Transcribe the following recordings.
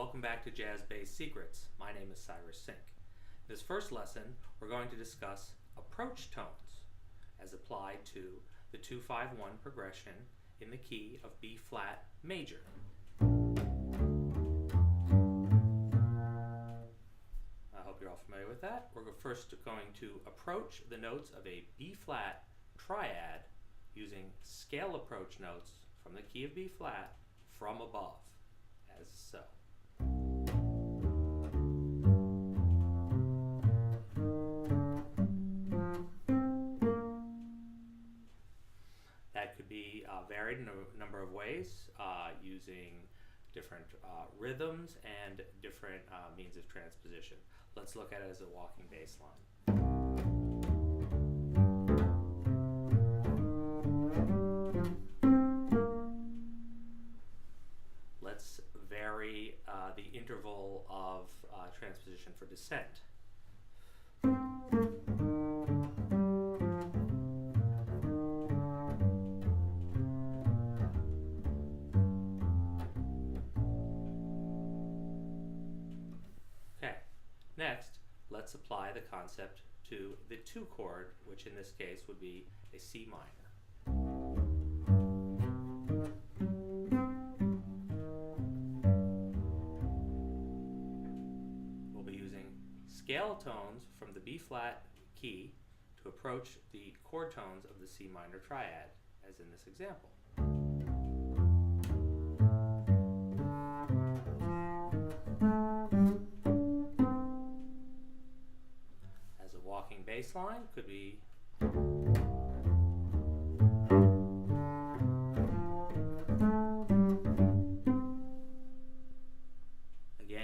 welcome back to Jazz Bass Secrets. My name is Cyrus Sink. In this first lesson, we're going to discuss approach tones as applied to the 2-5-1 progression in the key of B flat major. I hope you're all familiar with that. We're first going to approach the notes of a B flat triad using scale approach notes from the key of B flat from above, as so. That could be varied in a number of ways using different rhythms and different means of transposition. Let's look at it as a walking bass line. Let's vary the interval of transposition for descent. Okay, next let's apply the concept to the 2 chord, which in this case would be a C minor. Scale tones from the B flat key to approach the chord tones of the C minor triad, as in this example. As a walking bass line, could be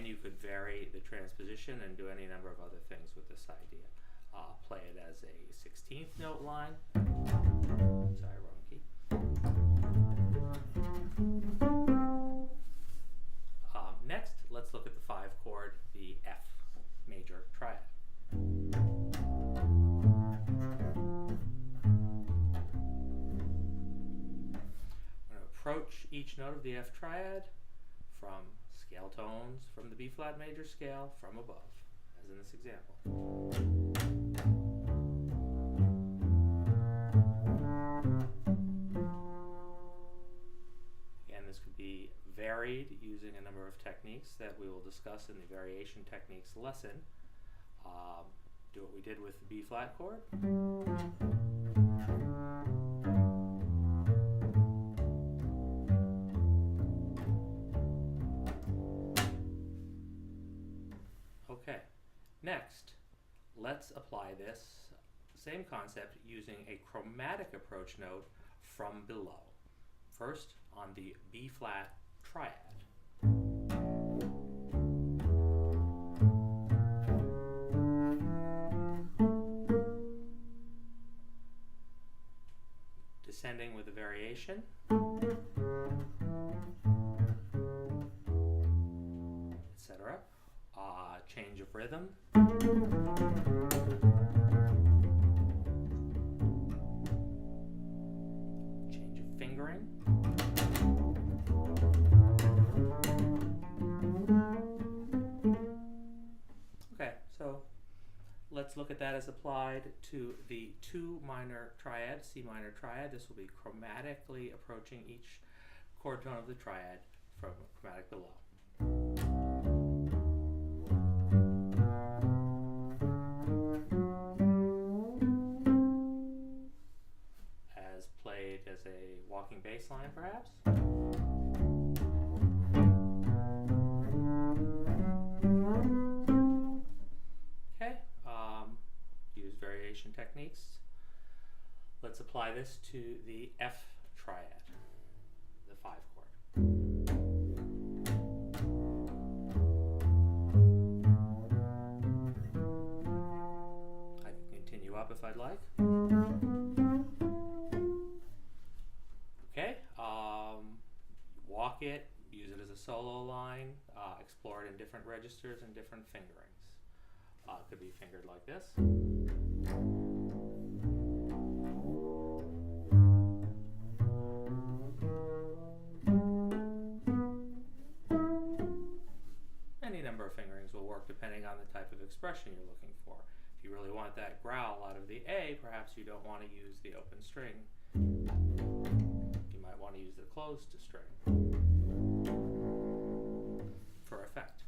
you could vary the transposition and do any number of other things with this idea. Play it as a 16th note line. Sorry, wrong key. Next, let's look at the 5 chord, the F major triad. I'm going to approach each note of the F triad from scale tones from the B flat major scale from above, as in this example. Again, this could be varied using a number of techniques that we will discuss in the variation techniques lesson. Do what we did with the B flat chord. Okay, next, let's apply this same concept using a chromatic approach note from below. First, on the B flat triad. Descending with a variation. Etc. Change of rhythm. Change of fingering. Okay, so let's look at that as applied to the 2 minor triad, C minor triad. This will be chromatically approaching each chord tone of the triad from chromatic below. As a walking bass line, perhaps. Okay, use variation techniques. Let's apply this to the F triad, the 5 chord. I can continue up if I'd like. Walk it, use it as a solo line, explore it in different registers and different fingerings. It could be fingered like this. of fingerings will work depending on the type of expression you're looking for. If you really want that growl out of the A, perhaps you don't want to use the open string. You might want to use the closed string for effect.